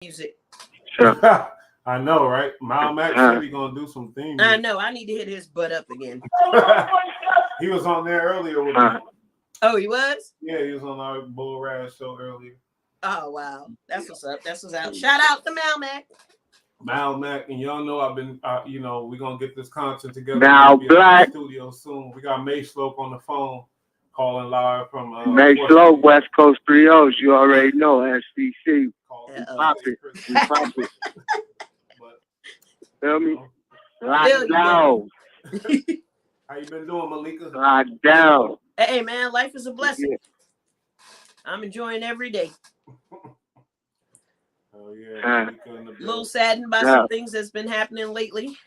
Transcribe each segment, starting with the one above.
music. I know, right? Mild Max said he gonna do some things. I know. I need to hit his butt up again. He was on there earlier with me. Oh, he was? Yeah, he was on our Bull Raz show earlier. Oh, wow. That's what's up. That's what's out. Shout out to Mal Mac. Mal Mac, and y'all know I've been, we're going to get this content together. Now, Black. In the studio soon. We got May Slope on the phone calling live from... May Slope, West Coast 3-0s. You already know, SDC. We pop it. We pop it. Feel me? Lock down. How you been doing, Makeeka? Lock down. Hey, man, life is a blessing. Yeah. I'm enjoying every day. Oh, yeah. A little saddened by some things that's been happening lately,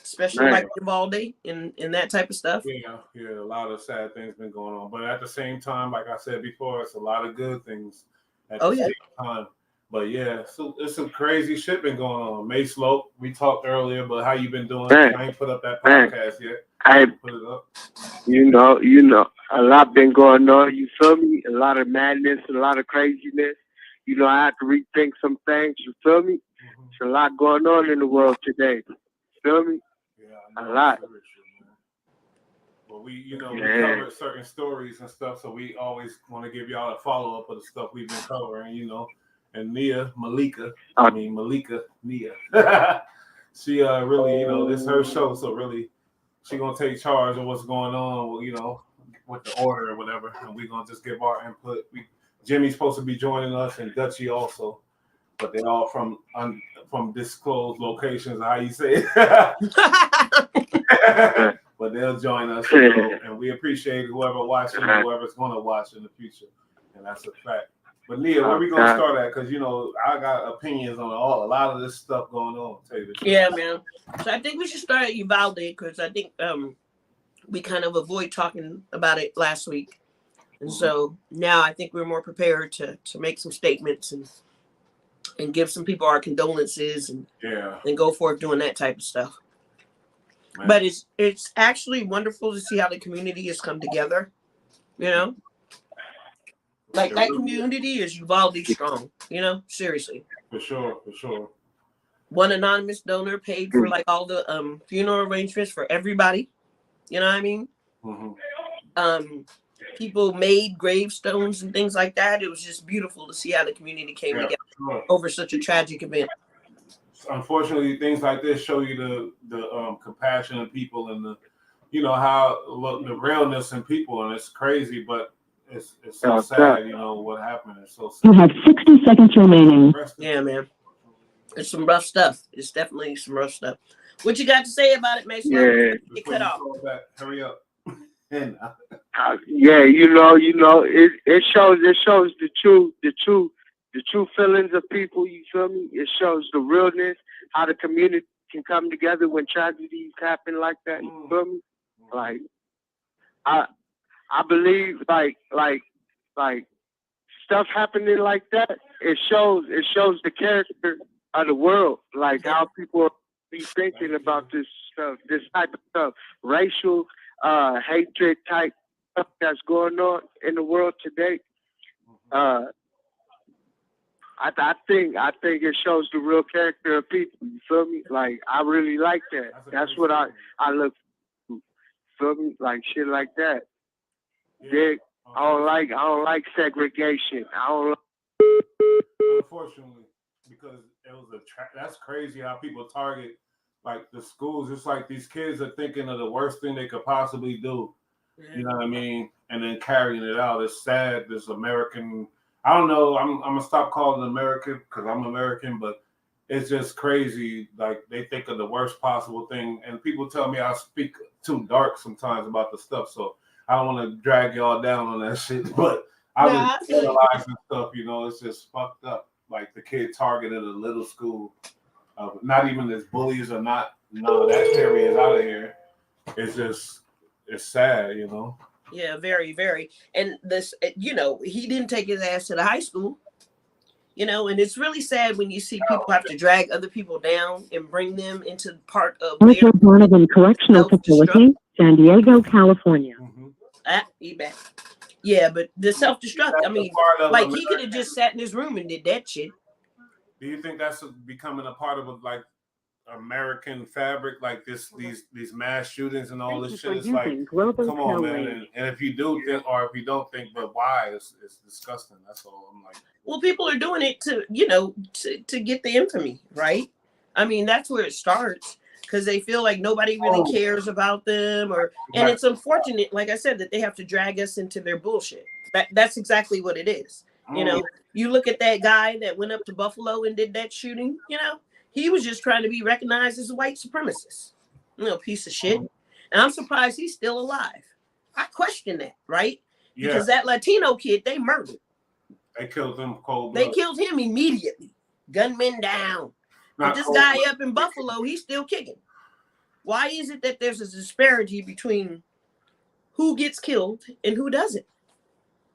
especially like Uvalde and that type of stuff. Yeah, a lot of sad things been going on. But at the same time, like I said before, it's a lot of good things at the same time. But yeah, so it's some crazy shit been going on. May Slope, we talked earlier, but how you been doing? I ain't put up that podcast yet. I put it up. You know, a lot been going on. You feel me? A lot of madness, a lot of craziness. I have to rethink some things. You feel me? There's a lot going on in the world today. You feel me? Yeah, a lot. But we covered certain stories and stuff, so we always want to give y'all a follow up of the stuff we've been covering. And Makeeka, Nia. She really, this is her show, so really, she gonna take charge of what's going on, with the order or whatever, and we gonna just give our input. Jimmy's supposed to be joining us, and Dutchy also, but they're all from disclosed locations. How you say it? But they'll join us, and we appreciate whoever watching, whoever's gonna watch in the future, and that's a fact. But Nia, where we gonna start at? Because I got opinions on a lot of this stuff going on. Tell you the truth. Yeah, man. So I think we should start at Uvalde because I think we kind of avoid talking about it last week, and so now I think we're more prepared to make some statements and give some people our condolences and go forth doing that type of stuff. Man. But it's actually wonderful to see how the community has come together. Like that community is Uvalde strong, seriously. For sure. One anonymous donor paid for like all the funeral arrangements for everybody. You know what I mean? Mm-hmm. People made gravestones and things like that. It was just beautiful to see how the community came together over such a tragic event. Unfortunately, things like this show you the compassion of people and the realness in people, and it's crazy, but it's so sad, what happened. It's so sad. You have 60 seconds remaining. Yeah, man. It's some rough stuff. It's definitely some rough stuff. What you got to say about it, Mason? Yeah. Get cut off. Hurry up. It shows the true feelings of people. You feel me? It shows the realness, how the community can come together when tragedies happen like that. You feel me? Like I believe like stuff happening like that. It shows the character of the world, like how people be thinking about this stuff, this type of stuff, racial hatred type stuff that's going on in the world today. I think it shows the real character of people. You feel me? Like I really like that. That's what I look for. Feel me? Like shit like that. Yeah. I don't like segregation. Unfortunately, because it was that's crazy how people target like the schools. It's like these kids are thinking of the worst thing they could possibly do. Yeah. You know what I mean? And then carrying it out. It's sad. This American. I don't know. I'm gonna stop calling it American because I'm American, but it's just crazy. Like they think of the worst possible thing, and people tell me I speak too dark sometimes about the stuff. So I don't want to drag y'all down on that shit, but I was realizing stuff. It's just fucked up. Like the kid targeted a little school, not even as bullies or not. No, that area is out of here. It's sad, Yeah, very, very. And this, he didn't take his ass to the high school, and it's really sad when you see people have to drag other people down and bring them into part of their Donovan Correctional Facility, San Diego, California. He back. Yeah, but the self-destruct, That's I a mean, part of like he America. could have just sat in his room and did that shit. Do you think that's becoming a part of like American fabric, like these mass shootings and all this shit? It's like, come on, man. And if you do think, or if you don't think, but why? It's disgusting. That's all. I'm like, Well, people are doing it to, to get the infamy, right? I mean, that's where it starts because they feel like nobody really cares about them, and it's unfortunate, like I said, that they have to drag us into their bullshit. That's exactly what it is. You look at that guy that went up to Buffalo and did that shooting. He was just trying to be recognized as a white supremacist. Piece of shit. And I'm surprised he's still alive. I question that, right? Because that Latino kid they murdered. They killed him cold They blood. killed him immediately. Gunmen down. But this guy up in Buffalo, he's still kicking. Why is it that there's a disparity between who gets killed and who doesn't?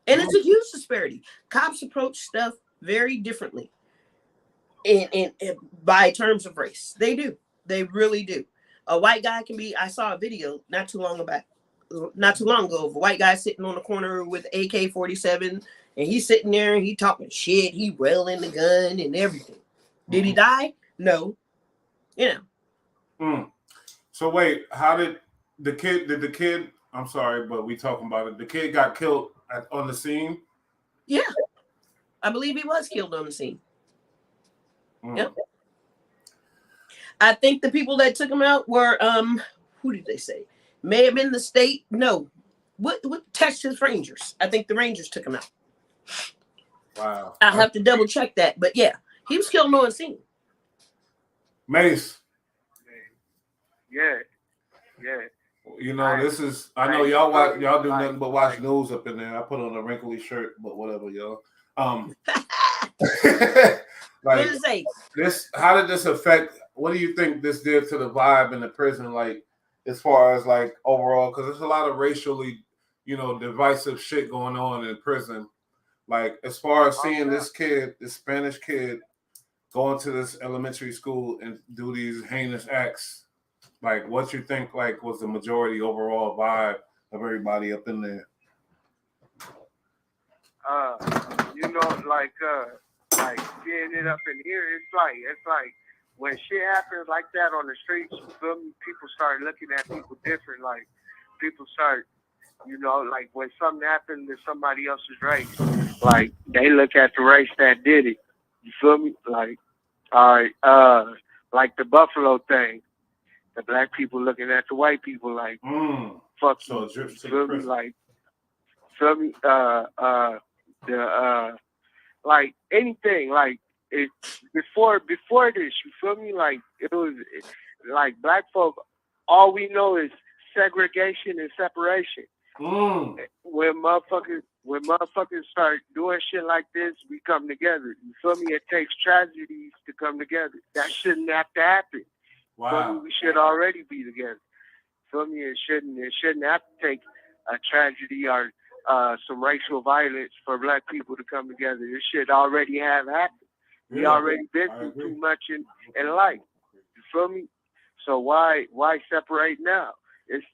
And it's a huge disparity. Cops approach stuff very differently in by terms of race. They do. They really do. A white guy can be, I saw a video not too long ago of a white guy sitting on the corner with AK-47, and he's sitting there and he talking shit. He wailing the gun and everything. Did he die? No. So wait, how did the kid, I'm sorry, but we talking about it. The kid got killed on the scene? Yeah. I believe he was killed on the scene. Yep. I think the people that took him out were, who did they say? May have been the state. No. What Texas Rangers? I think the Rangers took him out. Wow. I'll have to double check that. But yeah, he was killed on the scene. Mace. Yeah. This is, I know y'all do nothing but watch news up in there. I put on a wrinkly shirt, but whatever, y'all. Like this, how did this affect? What do you think this did to the vibe in the prison? Like, as far as like overall, because there's a lot of racially, divisive shit going on in prison. Like, as far as seeing this Spanish kid, go into this elementary school and do these heinous acts, like, what you think like was the majority overall vibe of everybody up in there? Like seeing it up in here, it's like when shit happens like that on the streets, you feel me? People start looking at people different. Like people start, like when something happens to somebody else's race, like they look at the race that did it. You feel me? Like, all right, like the Buffalo thing, the black people looking at the white people like, fuck you. You feel me? Like, feel me? Like anything, like it before this, you feel me? Like it was like black folk, all we know is segregation and separation. When motherfuckers start doing shit like this, we come together. You feel me? It takes tragedies to come together. That shouldn't have to happen. Wow. We should already be together. Feel me? It shouldn't have to take a tragedy or some racial violence for black people to come together. This shit already have happened. We already been through too much in life. You feel me? So why separate now? It's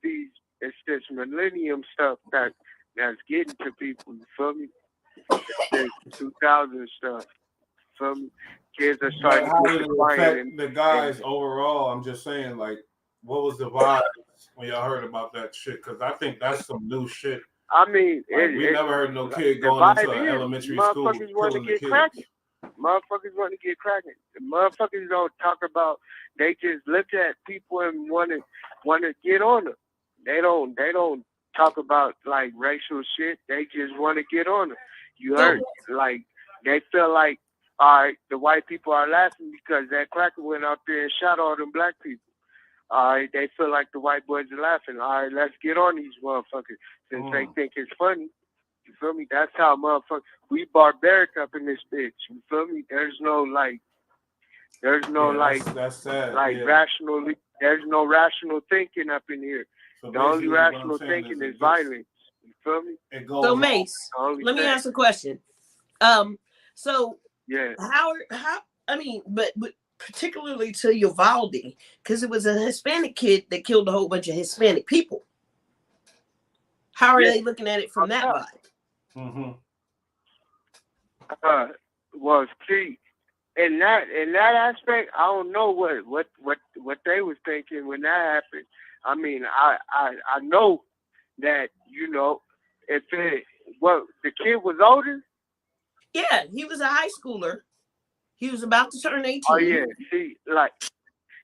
this millennium stuff that's getting to people. You feel me? It's this 2000 stuff. You feel me? Kids are starting how to did it affect the guys overall? I'm just saying, like, what was the vibe when y'all heard about that shit? Because I think that's some new shit. I mean, we never heard no kid going into an elementary school killing the kids. Motherfuckers want to get cracking. Motherfuckers don't talk about. They just look at people and want to get on them. They don't talk about like racial shit. They just want to get on them. You heard? Like they feel like, all right, the white people are laughing because that cracker went out there and shot all them black people. All right, they feel like the white boys are laughing. All right, let's get on these motherfuckers since they think it's funny. You feel me? That's how motherfuckers. We barbaric up in this bitch. You feel me? There's no that's sad. Rationally. There's no rational thinking up in here. So the only rational thinking is violence. You feel me? So Mace, let me ask a question. So yeah, how I mean, but particularly to Uvalde, because it was a Hispanic kid that killed a whole bunch of Hispanic people. How are they looking at it from that vibe? Mm-hmm. Well, see, in that aspect, I don't know what they was thinking when that happened. I mean, I know that if the kid was older. Yeah, he was a high schooler. He was about to turn Oh 18. yeah, see, like,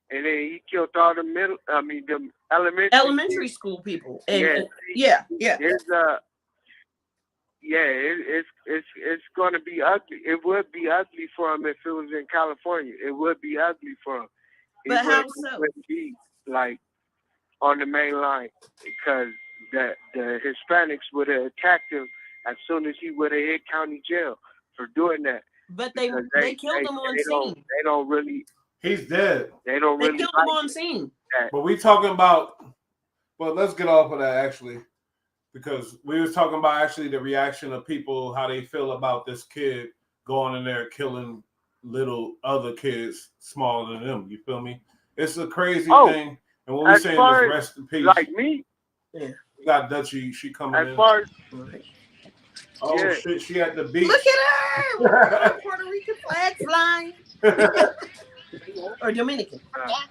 and then he killed all the Elementary school people. And Yeah, yeah. there's it's going to be ugly. It would be ugly for him if it was in California. It would be ugly for him. But how so? Wouldn't be like on the main line because the Hispanics would have attacked him as soon as he would have hit county jail for doing that. But they killed him on scene. They don't really. He's dead. They don't They really. killed like him on scene. But we talking about. Well, let's get off of that actually, because we was talking about actually the reaction of people, how they feel about this kid going in there killing little other kids smaller than them. You feel me? It's a crazy thing. And what we saying is rest in peace. Like me. Yeah. We got Dutchy. She coming in. As far as shit, she at the beach. Look at her. Puerto Rican flag flying. Or Dominican.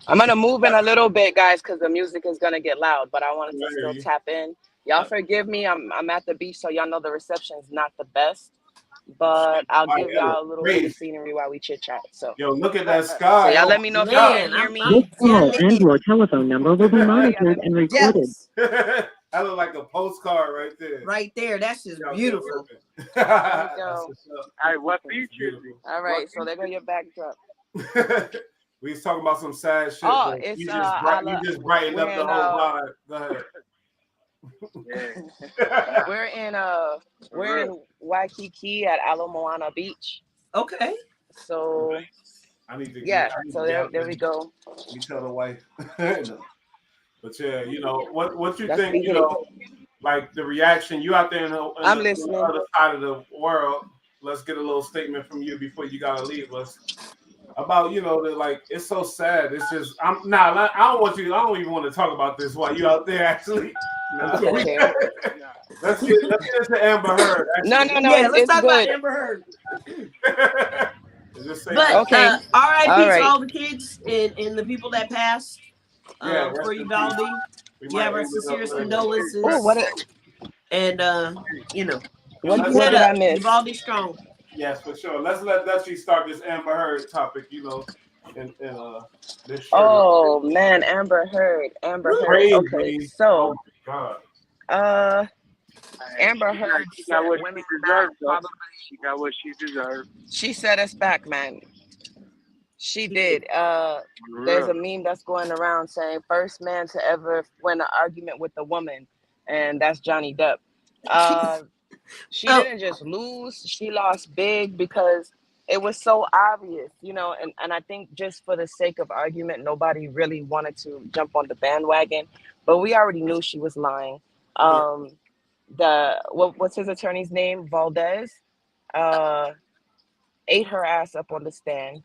I'm gonna move in a little bit, guys, because the music is gonna get loud. But I wanted to still tap in. Y'all forgive me. I'm at the beach, so y'all know the reception is not the best. But I'll give y'all a little bit of scenery while we chit chat. So yo, look at that sky. So y'all let me know if y'all can hear me. This call and your telephone number will be monitored and recorded. That look like a postcard right there. Right there. That's just beautiful. There we go. What beach is it? All right, so there go your backdrop. We was talking about some sad shit. Oh, it's you just brightened up the whole vibe. Go ahead. Yeah. We're in Waikiki at Ala Moana Beach. Okay. So I need to so there we go. You tell the wife. No. But yeah, what you think, like the reaction, you out there in the other side of the world. Let's get a little statement from you before you gotta leave us. About it's so sad. It's just I don't even want to talk about this while you out there actually. Okay. Let's get into Amber Heard. Actually. No. Yeah, let's talk good. about Amber Heard. But okay. R.I.P. to all the kids and the people that passed. For Uvalde. We have our sincerest condolences. Oh, and what did I miss? Uvalde strong. Yes, for sure. Let's let Dutchy start this Amber Heard topic. In this show. Oh man, Amber Heard. Crazy. Okay, so oh God. Amber Heard got what she deserved. She got what she deserved. She set us back, man. She did. There's a meme that's going around saying first man to ever win an argument with a woman, and that's Johnny Depp. She didn't just lose; she lost big because it was so obvious, and I think just for the sake of argument, nobody really wanted to jump on the bandwagon, but we already knew she was lying. What's his attorney's name? Valdez ate her ass up on the stand.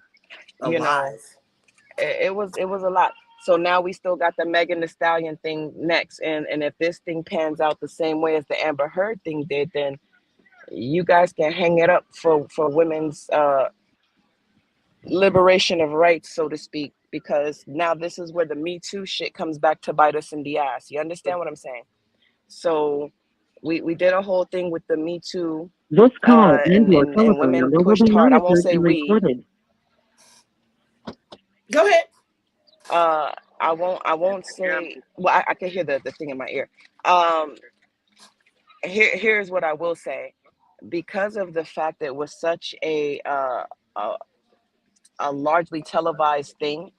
It was a lot. So now we still got the Megan Thee Stallion thing next, and if this thing pans out the same way as the Amber Heard thing did, then you guys can hang it up for women's liberation of rights, so to speak, because now this is where the Me Too shit comes back to bite us in the ass. You understand what I'm saying? So we did a whole thing with the Me Too. This call and your and telephone women number will pushed be hard. I won't monitored say and we. recorded. Go ahead. I won't say. Well, I can hear the thing in my ear. Here's what I will say. Because of the fact that it was such a largely televised thing,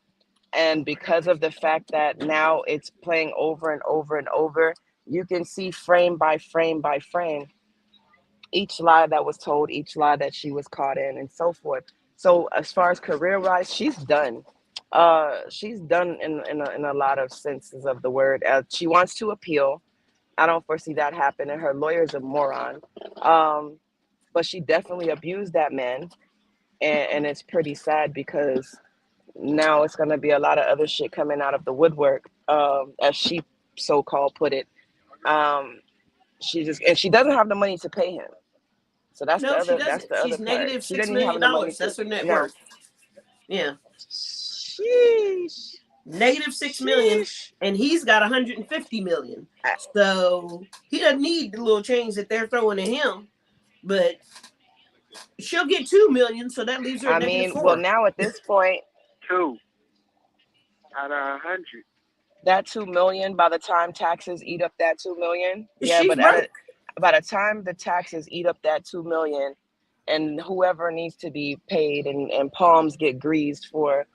and because of the fact that now it's playing over and over and over, you can see frame by frame by frame each lie that was told, each lie that she was caught in, and so forth. So as far as career-wise, she's done. She's done in a lot of senses of the word. She wants to appeal. I don't foresee that happening. Her lawyer's a moron. But she definitely abused that man. And it's pretty sad because now it's going to be a lot of other shit coming out of the woodwork, as she so-called put it. She doesn't have the money to pay him. So that's No, the she other. That's doesn't. the other She's part. negative She $6 doesn't even have million. the money That's to. her net No. worth. Yeah. Sheesh. Negative 6 million, Sheesh. and he's got 150 million. So he doesn't need the little change that they're throwing at him, but she'll get 2 million, so that leaves her I at negative mean, 4. well, now at this point, 2 out of 100. that 2 million, by the time taxes eat up that 2 million, yeah, She's but broke. by the time the taxes eat up that 2 million, and whoever needs to be paid, and palms get greased for,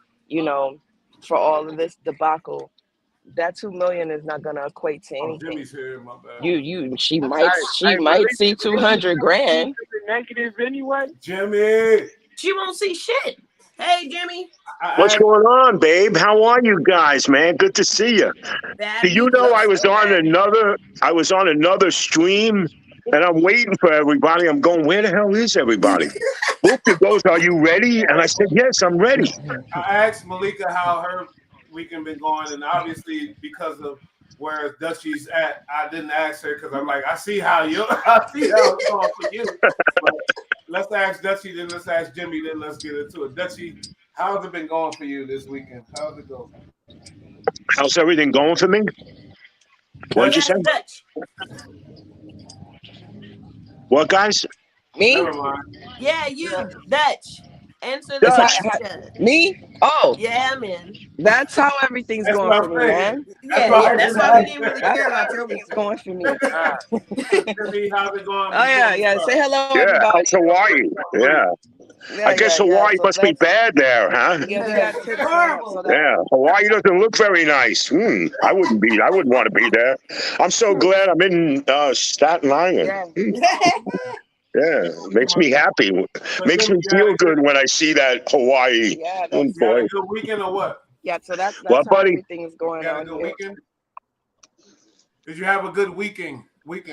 for all of this debacle, that 2 million is not gonna equate to Oh, anything. Jimmy's here. My bad. She Hey, might see 200 grand. Negative anyway. Jimmy. She won't see shit. Hey, Jimmy. What's going on, babe? How are you guys, man? Good to see you. Do you know I was on another stream and I'm waiting for everybody. I'm going, where the hell is everybody? Boopy goes, are you ready? And I said, yes, I'm ready. I asked Makeeka how her weekend been going, and obviously because of where Dutchy's at, I didn't ask her because I'm like, I see how it's going for you. But let's ask Dutchy, then let's ask Jimmy, then let's get into it. Dutchy, how's it been going for you this weekend? How's it going? How's everything going for me? What'd you say? Dutch. What, guys? Me? Never mind. Yeah, you, Dutch. Answer the Dutch. question. Me? Oh, Yeah, man. that's how everything's That's going what for I'm me, saying. man. That's why we didn't really That's care how about your everything's weekend. going for me. Jimmy, how's it going? Oh yeah. Say hello, Yeah, everybody. how's Hawaii? Yeah. I guess Hawaii So must be bad there, huh? Yeah, we got tips Horrible. so Yeah, Hawaii doesn't look very nice. I wouldn't want to be there. I'm so glad I'm in Staten Island. Yeah. Yeah, makes me happy. Makes me feel good when I see that Hawaii. Yeah, Oh, You boy. had a good weekend or what? Yeah, so that's What, how buddy? everything's going You had a on good here. weekend? Did you have a good weekend? Well,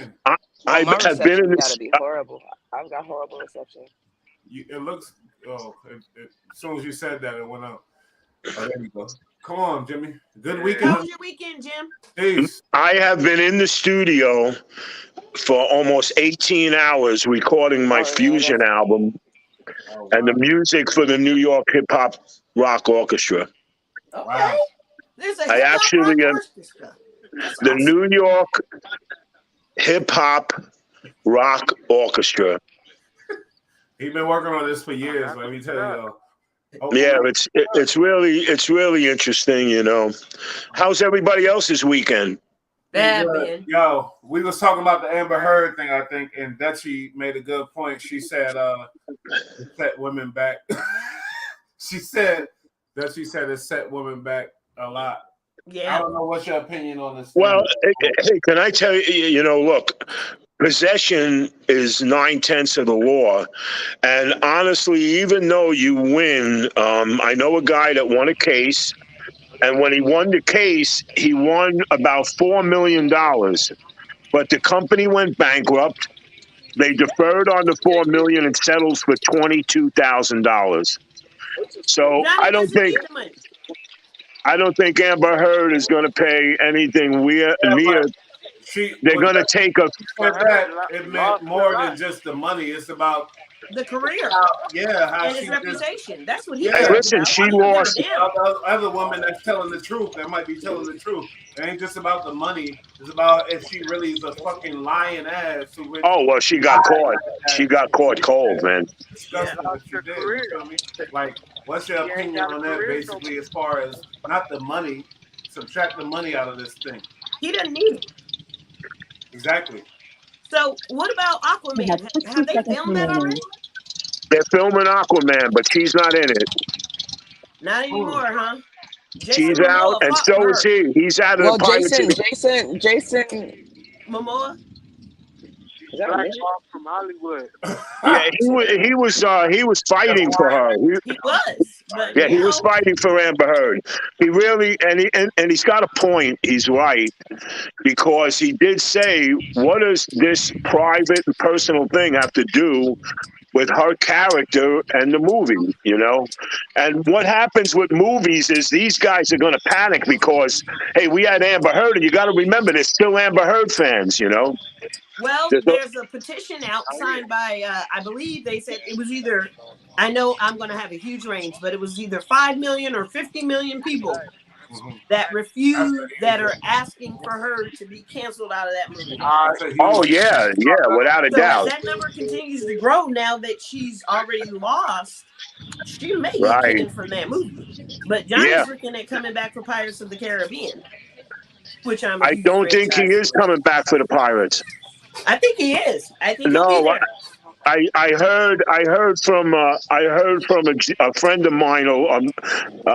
I my have been in reception got this. to be horrible. I've got horrible reception. It looks. As soon as you said that, it went out. Oh, there you go. Come on, Jimmy. Good How weekend. was your weekend, Jim? Peace. I have been in the studio for almost 18 hours recording my fusion album Oh, and the music for the New York Hip Hop Rock Orchestra. Okay. Wow. There's a I hip hop actually rock am orchestra. That's the awesome. New York Hip Hop Rock Orchestra. He's been working on this for years. Let me tell you. Yeah, it's really interesting, you know. How's everybody else's weekend? Yeah, Good. man. Yo, we was talking about the Amber Heard thing, I think, and Dutchy made a good point. She said, it set women back. She said it set women back a lot. Yeah. I don't know what's your opinion on this. Well, hey, can I tell you, you know, look, possession is 9/10 of the law. And honestly, even though you win, I know a guy that won a case. And when he won the case, he won about $4 million. But the company went bankrupt. They deferred on the $4 million and settled for $22,000. So Now he doesn't need the money. I don't think Amber Heard is going to pay anything near. They're going to take a. It meant more than just the money. It's about the career. How and his she reputation. That's what he Hey, listen, she lost. The other woman that's telling the truth, that might be telling the truth. It ain't just about the money. It's about if she really is a fucking lying ass. Oh, well, she got caught. She got caught cold, man. Disgusting what she did. You feel me? Like, what's your opinion on that, basically, as far as not the money, subtract the money out of this thing? He doesn't need it. Exactly. So, what about Aquaman? Have they filmed that already? They're filming Aquaman, but she's not in it. Not anymore, huh? She's out, and so is he. He's out of the pilot. Jason Momoa. Is that right? From Hollywood. Yeah, he was fighting for her. He was. But, yeah, he was fighting for Amber Heard. He really, and he's got a point. He's right, because he did say, what does this private and personal thing have to do with her character and the movie, you know? And what happens with movies is these guys are going to panic because, hey, we had Amber Heard, and you got to remember, there's still Amber Heard fans, you know? Well, there's a petition out signed by, I believe they said it was either, I know I'm going to have a huge range, but it was either 5 million or 50 million people that refuse, that are asking for her to be canceled out of that movie. Oh yeah, without a So as doubt. that number continues to grow, now that she's already lost, she may get Right. canned from that movie. But Johnny's Yeah. looking at coming back for Pirates of the Caribbean, which I'm a I huge don't think he franchise is fan. coming back for the Pirates. I think he is. I think he'll be No, there. I heard from a friend of mine,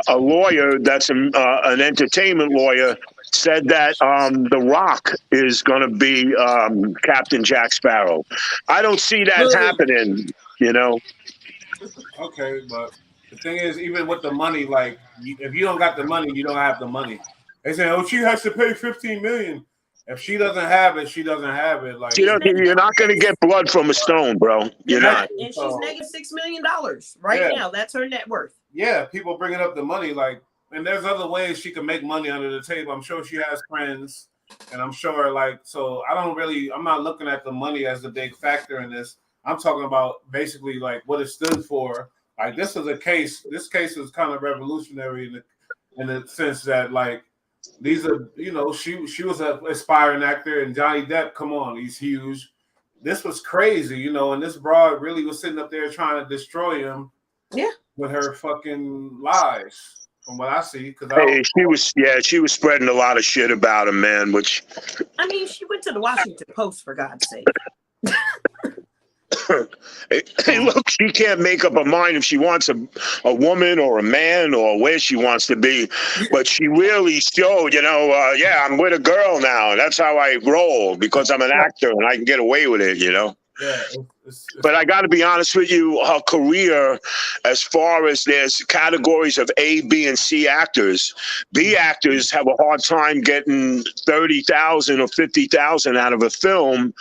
a lawyer that's an entertainment lawyer, said that The Rock is going to be Captain Jack Sparrow. I don't see that Good. happening. You know. Okay, but the thing is, even with the money, like if you don't got the money, you don't have the money. They say, "Oh, she has to pay 15 million." If she doesn't have it, she doesn't have it. Like You're not going to get blood from a stone, bro. You're not. And she's negative $6 million right now. That's her net worth. Yeah, people bringing up the money, like, and there's other ways she can make money under the table. I'm sure she has friends, and I'm sure, like, so I'm not looking at the money as the big factor in this. I'm talking about basically like what it stood for. Like this case is kind of revolutionary in the sense that like these are, she was an aspiring actor, and Johnny Depp, come on, he's huge. This was crazy, and this broad really was sitting up there trying to destroy him. Yeah. With her fucking lies, from what I see. She was spreading a lot of shit about him, man. Which, I mean, she went to the Washington Post, for God's sake. Hey, look, she can't make up her mind if she wants a woman or a man or where she wants to be. But she really showed, I'm with a girl now. That's how I roll because I'm an actor and I can get away with it, Yeah, But I got to be honest with you, her career, as far as there's categories of A, B, and C actors, B actors have a hard time getting 30,000 or 50,000 out of a film.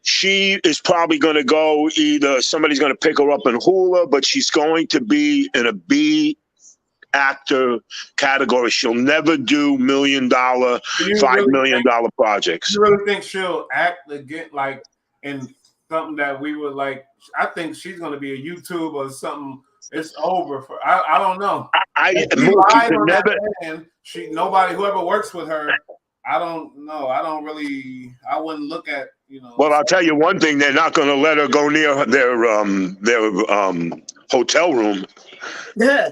She is probably going to go either somebody's going to pick her up in Hula, but she's going to be in a B actor category. She'll never do $1 million, $5 million projects. You really think she'll act again, like in something that we would like? I think she's going to be a YouTube or something. It's over for. I don't know. Whoever works with her. I don't know. I wouldn't look at, Well, I'll tell you one thing: they're not going to let her go near their hotel room. Yeah.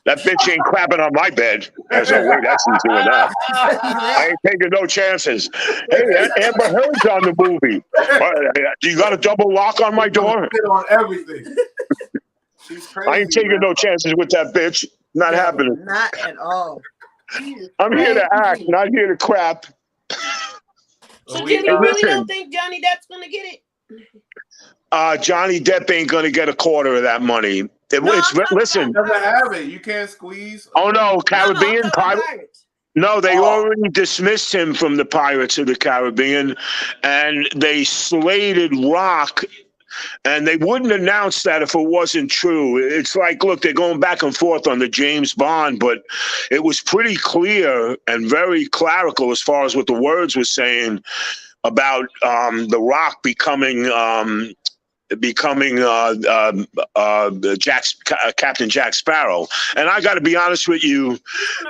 That bitch ain't crapping on my bed. There's no way that's doing that. I ain't taking no chances. Hey, Amber Heard's on the movie. You got a double lock on my door? On everything. She's crazy. I ain't taking no chances with that bitch. Not happening. Not at all. I'm here to act, not here to crap. So Jenny, you really don't think Johnny Depp's gonna get it? Johnny Depp ain't gonna get a quarter of that money. Listen, doesn't have it. You can't squeeze. Oh no, Caribbean Pirates. No, they already dismissed him from the Pirates of the Caribbean, and they slated Rock. And they wouldn't announce that if it wasn't true. It's like, look, they're going back and forth on the James Bond, but it was pretty clear and very clerical as far as what the words were saying about The Rock becoming Captain Jack Sparrow. And I got to be honest with you,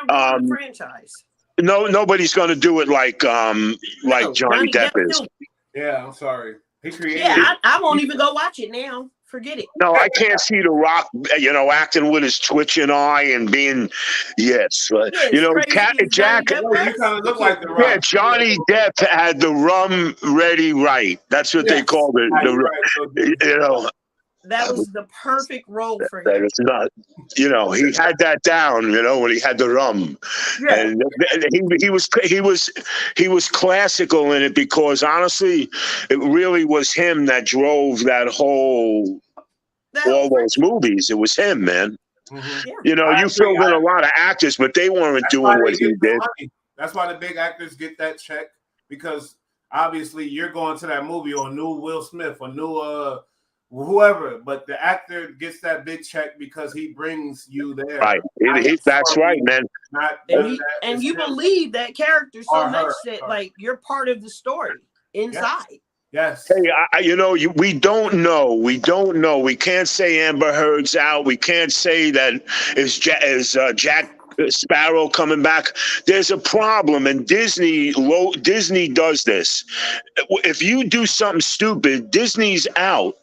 franchise. Nobody's going to do it like Johnny Depp is. Yeah, I'm sorry. I won't even go watch it now. Forget it. No, I can't see The Rock, acting with his twitching eye and being, Jack. You kind of look like The Rock. Yeah, Johnny Depp had the rum ready right. That's what they called it. That was the perfect role for him. That is not, he had that down, when he had the rum. Yeah. And he was classical in it because honestly, it really was him that drove all those movies. It was him, man. Mm-hmm. You filled in a lot of actors, but they weren't doing what he did. That's why the big actors get that check, because obviously you're going to that movie or new Will Smith or new whoever, but the actor gets that big check because he brings you there. Right. That's right, man. You believe that character so much that like you're part of the story inside. Yes. Hey, we don't know. We don't know. We can't say Amber Heard's out. We can't say that is Jack Sparrow coming back. There's a problem, and Disney does this. If you do something stupid, Disney's out.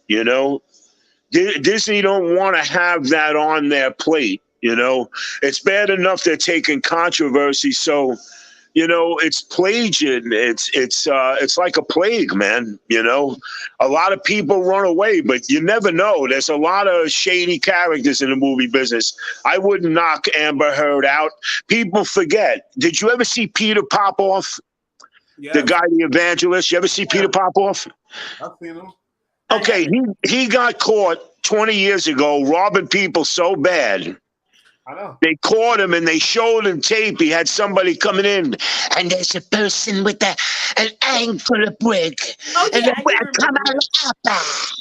Disney don't want to have that on their plate. It's bad enough they're taking controversy. So, it's plaguing. It's like a plague, man. A lot of people run away, but you never know. There's a lot of shady characters in the movie business. I wouldn't knock Amber Heard out. People forget. Did you ever see Peter Popoff? Yes. The guy, the evangelist. You ever see Peter Popoff? I've seen him. Okay, he got caught 20 years ago robbing people so bad. I know. They caught him and they showed him tape. He had somebody coming in, and there's a person with an ankle of brick. Oh, And yeah, then I do come remember out,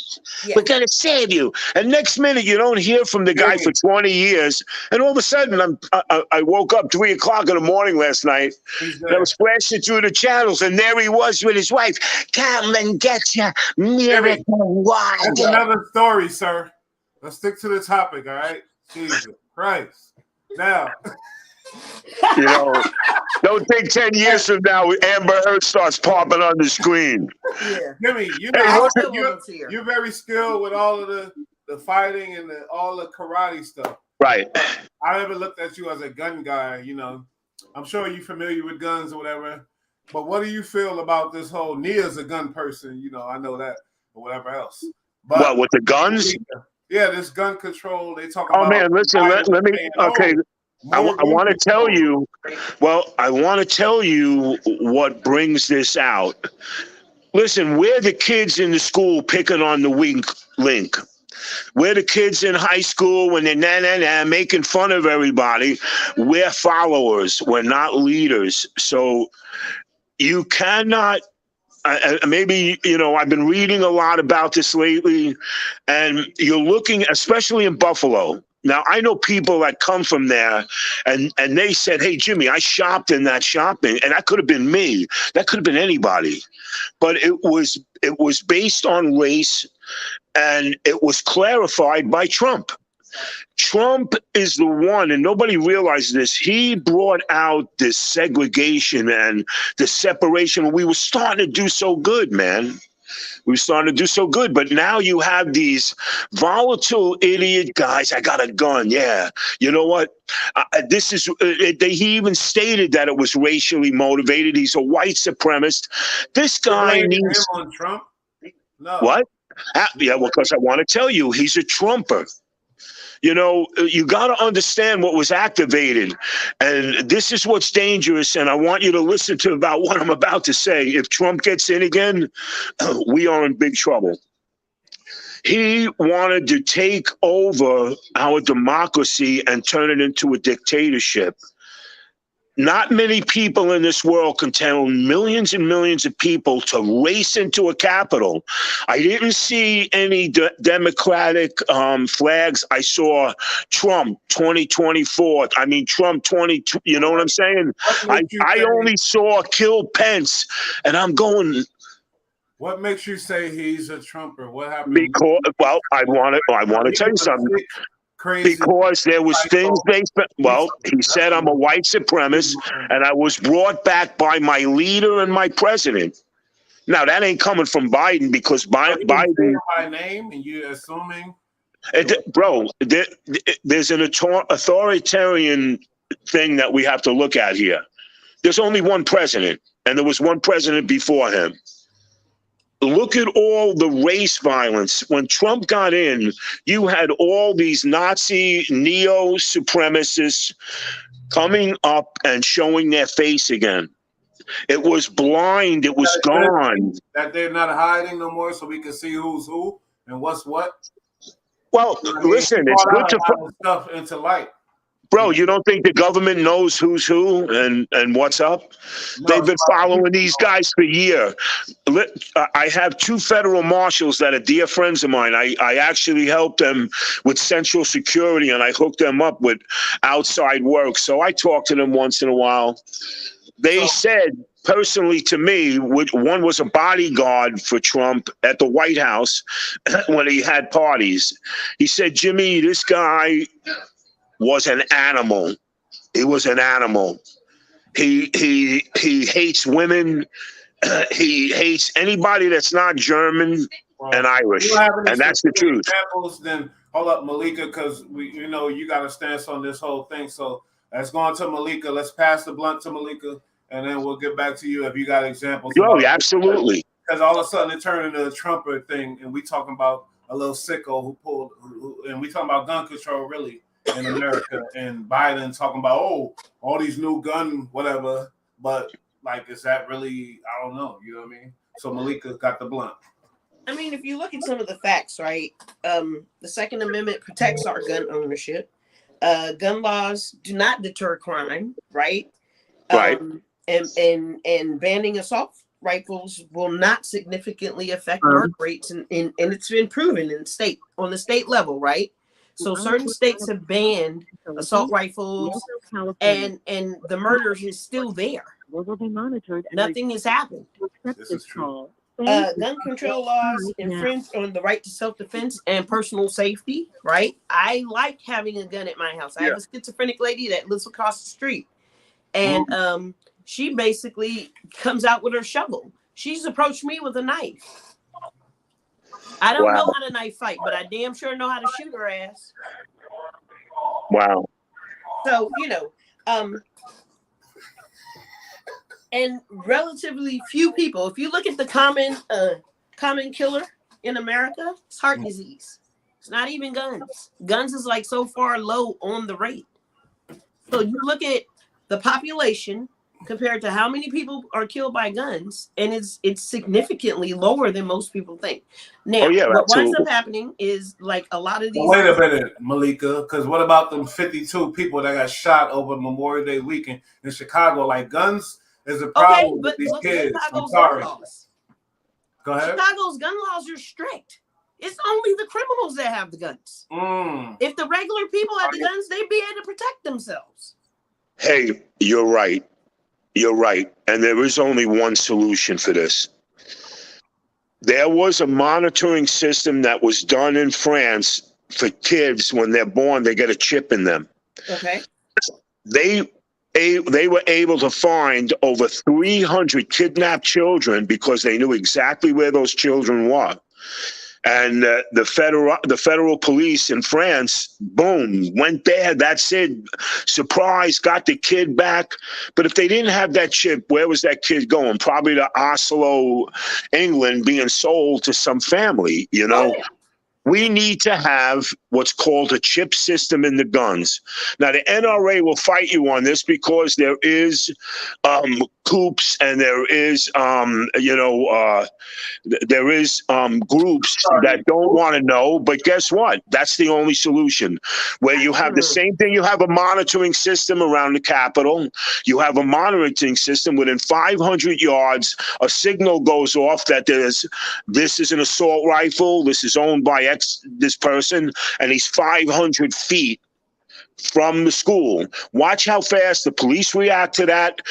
Yeah. we're gonna save you. And next minute, you don't hear from the guy for 20 years, and all of a sudden, I woke up 3 o'clock in the morning last night. And I was flashing through the channels, and there he was with his wife. Come and get your miracle water. That's another story, sir. Let's stick to the topic, all right? Jesus Christ. Now, don't think 10 years from now Amber Heard starts popping on the screen. Yeah. Jimmy, you're very skilled with all of the fighting and all the karate stuff. Right. I never looked at you as a gun guy. I'm sure you're familiar with guns or whatever. But what do you feel about this whole Nia's a gun person? I know that or whatever else. But what, with the guns? Yeah, this gun control. They talk about. Oh man, listen. Let me. Okay, I want to tell you. Well, I want to tell you what brings this out. Listen, we're the kids in the school picking on the weak link. We're the kids in high school when they're making fun of everybody. We're followers. We're not leaders. So you cannot. Maybe, I've been reading a lot about this lately, and you're looking, especially in Buffalo. Now, I know people that come from there, and they said, hey, Jimmy, I shopped in that shopping, and that could have been me. That could have been anybody. But it was based on race, and it was clarified by Trump. Trump is the one, and nobody realized this. He brought out this segregation and the separation. We were starting to do so good, man. We were starting to do so good. But now you have these volatile idiot guys. I got a gun. Yeah. You know what? He even stated that it was racially motivated. He's a white supremacist. This guy needs. Him on Trump? No. What? Yeah, well, because I want to tell you, he's a Trumper. You got to understand what was activated. And this is what's dangerous. And I want you to listen to about what I'm about to say. If Trump gets in again, we are in big trouble. He wanted to take over our democracy and turn it into a dictatorship. Not many people in this world can tell millions and millions of people to race into a Capitol. I didn't see any Democratic flags. I saw Trump 2024. I mean, Trump 22. You know what I'm saying? I only saw kill Pence, and I'm going. What makes you say he's a Trumper? What happened? Because, well, I want to tell you something. Crazy. Because there was things he said I'm a white supremacist, and I was brought back by my leader and my president. Now that ain't coming from Biden, because Biden. My name, and you're assuming. Bro, there's an authoritarian thing that we have to look at here. There's only one president, and there was one president before him. Look at all the race violence. When Trump got in, you had all these Nazi neo-supremacists coming up and showing their face again. It was blind. It was gone. That they're not hiding no more, so we can see who's who and what's what. Well, listen, it's good to put stuff into light. Bro, you don't think the government knows who's who and what's up? No, they've been following these guys for a year. I have 2 federal marshals that are dear friends of mine. I actually helped them with Central Security, and I hooked them up with outside work. So I talk to them once in a while. They said personally, to me, one was a bodyguard for Trump at the White House when he had parties. He said, Jimmy, this guy was an animal. He was an animal. He hates women. He hates anybody that's not German and Irish, and that's the truth. Examples, then hold up, Makeeka, because you got to stance on this whole thing. So let's go on to Makeeka. Let's pass the blunt to Makeeka, and then we'll get back to you if you got examples. Oh, absolutely. Because all of a sudden it turned into a Trumper thing, and we talking about a little sicko and we talking about gun control really in America, and Biden talking about all these new gun whatever, but like, is that really? I don't know. You know what I mean? So Makeeka got the blunt. I mean, if you look at some of the facts, right? The Second Amendment protects our gun ownership. Gun laws do not deter crime, right? Right. And banning assault rifles will not significantly affect murder rates, and it's been proven on the state level, right? So certain states have banned assault rifles, and the murders is still there. Will be monitored. Nothing has happened. This is true. Gun control laws infringe on the right to self-defense and personal safety, right? I like having a gun at my house. I have a schizophrenic lady that lives across the street, and she basically comes out with her shovel. She's approached me with a knife. I don't know how to knife fight, but I damn sure know how to shoot her ass. Wow. So, and relatively few people, if you look at the common killer in America, it's heart disease. It's not even guns. Guns is like so far low on the rate. So you look at the population compared to how many people are killed by guns, and it's significantly lower than most people think. Now, what winds up happening is like a lot of these. Wait a minute, Makeeka, because what about them 52 people that got shot over Memorial Day weekend in Chicago? Like, guns is a problem with these kids. I'm sorry. Go ahead. Chicago's gun laws are strict. It's only the criminals that have the guns. If the regular people had the guns, they'd be able to protect themselves. Hey, you're right. You're right. And there is only one solution for this. There was a monitoring system that was done in France for kids. When they're born, they get a chip in them. Okay. They were able to find over 300 kidnapped children because they knew exactly where those children were. And the federal police in France, boom, went there. That's it. Surprise, got the kid back. But if they didn't have that chip, where was that kid going? Probably to Oslo, England, being sold to some family, Oh, yeah. We need to have what's called a chip system in the guns. Now, the NRA will fight you on this because there is coups and there is, there is groups that don't want to know. But guess what? That's the only solution. Where you have the same thing. You have a monitoring system around the Capitol. You have a monitoring system within 500 yards. A signal goes off that this is an assault rifle. This is owned by this person, and he's 500 feet from the school. Watch how fast the police react to that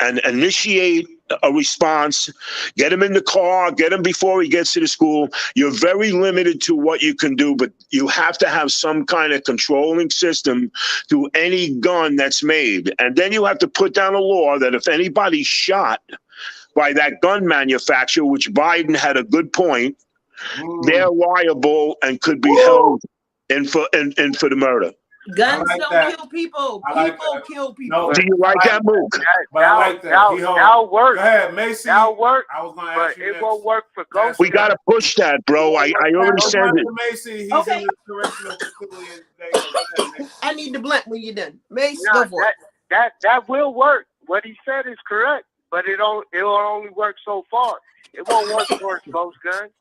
and initiate a response. Get him in the car, get him before he gets to the school. You're very limited to what you can do, but you have to have some kind of controlling system to any gun that's made. And then you have to put down a law that if anybody's shot by that gun manufacturer, which Biden had a good point, they're liable and could be held in for the murder. Guns don't kill people. People kill people. No, do you like that move? But I like that. That'll work. Go ahead, Macy. That'll work. I was going to ask but you it won't work for ghosts. We got to push that, bro. I already said it. Macy, he's okay. in the correctional facility. I need the blunt when you're done. Macy, go for it. That will work. What he said is correct, but it will only work so far. It won't work towards ghost guns.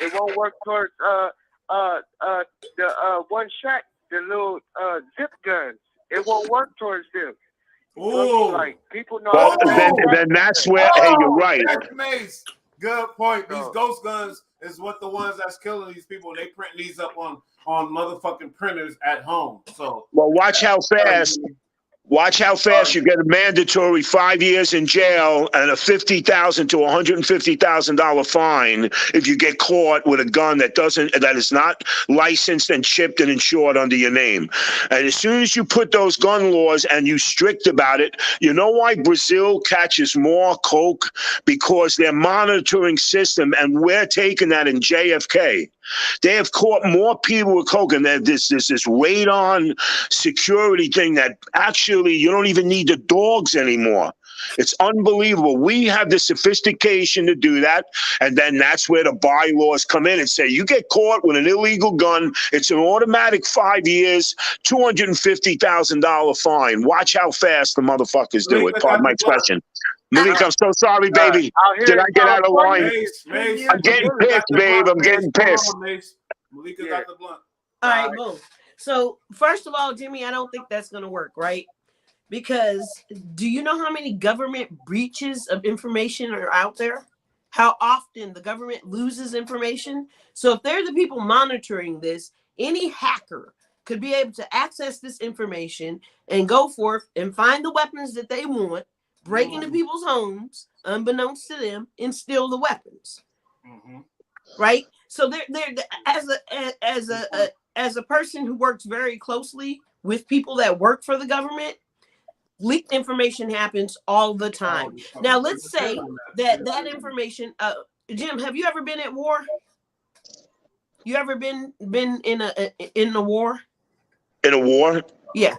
It won't work towards the one shot, the little zip guns. It won't work towards them. Ooh. Like people know. Well, then that's where. Hey, you're right. Mace. Good point. These ghost guns is what the ones that's killing these people. They print these up on motherfucking printers at home. So well, watch how fast. Watch how fast you get a mandatory 5 years in jail and a $50,000 to $150,000 fine if you get caught with a gun that is not licensed and chipped and insured under your name. And as soon as you put those gun laws and you strict about it, you know why Brazil catches more coke? Because their monitoring system, and we're taking that in JFK. They have caught more people with coke, and there's this radon security thing that actually you don't even need the dogs anymore. It's unbelievable. We have the sophistication to do that, and then that's where the bylaws come in and say you get caught with an illegal gun, it's an automatic 5 years, $250,000 fine. Watch how fast the motherfuckers do it. Pardon my expression. Malik, I'm so sorry, baby. Did I get out of line? I'm getting pissed, babe. I'm getting pissed. Malika got the blunt. All right, boom. So first of all, Jimmy, I don't think that's going to work, right? Because do you know how many government breaches of information are out there? How often the government loses information? So if they're the people monitoring this, any hacker could be able to access this information and go forth and find the weapons that they want, break into people's homes, unbeknownst to them, and steal the weapons. Right? So they're as a person who works very closely with people that work for the government, leaked information happens all the time. Now let's say that information. Jim, have you ever been at war? You ever been in a war? In a war? Yeah.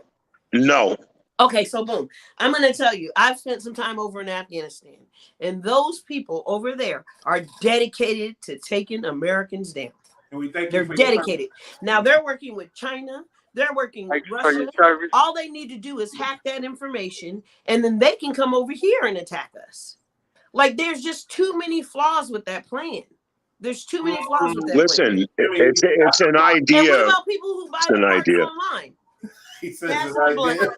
No. Okay, so boom. I'm going to tell you, I've spent some time over in Afghanistan, and those people over there are dedicated to taking Americans down. And we thank They're dedicated. Now they're working with China. They're working with Russia. All they need to do is hack that information, and then they can come over here and attack us. Like, there's just too many flaws with that plan. There's too many flaws with that plan. Listen, it's an idea. And what about people who buy the parts online? He says it's an idea.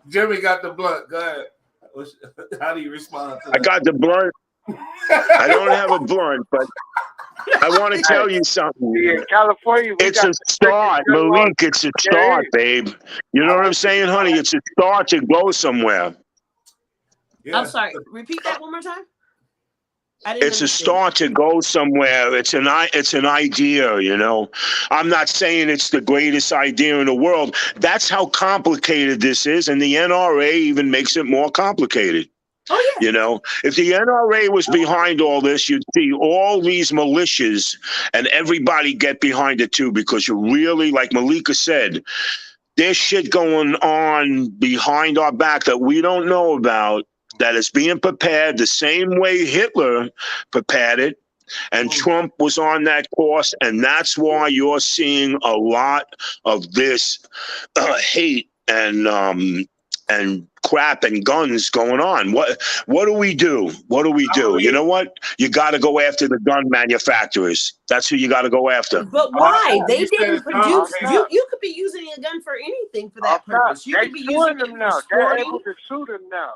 Jimmy got the blunt. Go ahead. How do you respond to that? I got the blunt. I don't have a blunt, but I want to tell you something. In California, it's a start, Malik. It's a start, babe. You know what I'm saying, honey? It's a start to go somewhere. Yeah. I'm sorry. Repeat that one more time. It's a start to go somewhere. It's an idea, you know. I'm not saying it's the greatest idea in the world. That's how complicated this is, and the NRA even makes it more complicated. Oh, yeah. You know, if the NRA was behind all this, you'd see all these militias and everybody get behind it too, because you really, like Makeeka said, there's shit going on behind our back that we don't know about, that is being prepared the same way Hitler prepared it, and Trump was on that course, and that's why you're seeing a lot of this hate and crap and guns going on. What do we do? What do we do? You know what? You got to go after the gun manufacturers. That's who you got to go after. But why? They didn't produce. You could be using a gun for anything for that purpose. You could be using them now. They're able to sue them now.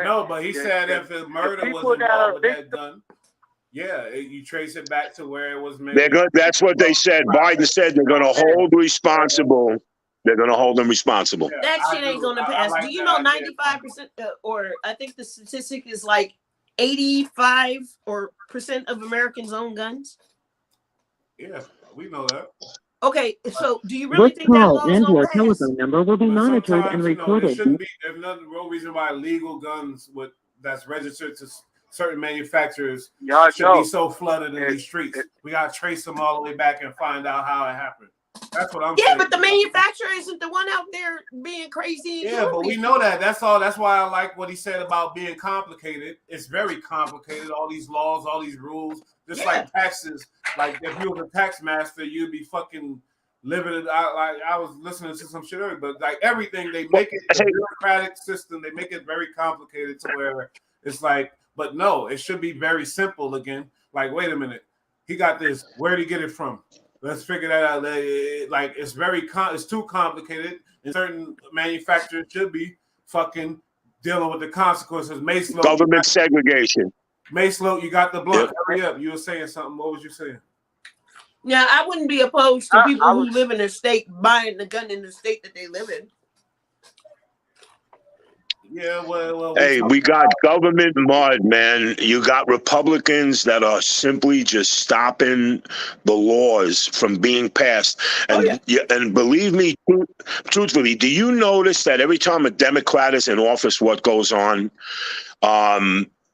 No, but he said if the murder was involved with that gun, yeah, you trace it back to where it was made. They're good. That's what they said. Biden said they're going to hold responsible. They're going to hold them responsible. Yeah, that shit ain't going to pass. Do you know 95%, or I think the statistic is like 85% of Americans own guns? Yeah, we know that. Okay, so do you really think that law is and your gonna pass? telephone number will be monitored and recorded. There's no reason why legal guns that's registered to certain manufacturers should be so flooded in these streets. We gotta trace them all the way back and find out how it happened. That's what I'm saying. Yeah, but the manufacturer isn't the one out there being crazy. Yeah, but we know that. That's all. That's why I like what he said about being complicated. It's very complicated. All these laws, all these rules. Just like taxes. Like if you were a tax master, you'd be fucking living it out. Like I was listening to some shit earlier, but like everything, they make it a bureaucratic system. They make it very complicated to where it's like, but no, it should be very simple again. Like, wait a minute, he got this. Where did he get it from? Let's figure that out. Like it's it's too complicated, and certain manufacturers should be fucking dealing with the consequences. Government segregation. Macelote, you got the blunt. Hurry up. You were saying something. What was you saying? Yeah, I wouldn't be opposed to people who live in a state buying the gun in the state that they live in. Yeah, well, Hey, we got government mud, man. You got Republicans that are simply just stopping the laws from being passed. Oh, And and believe me, truthfully, do you notice that every time a Democrat is in office, what goes on?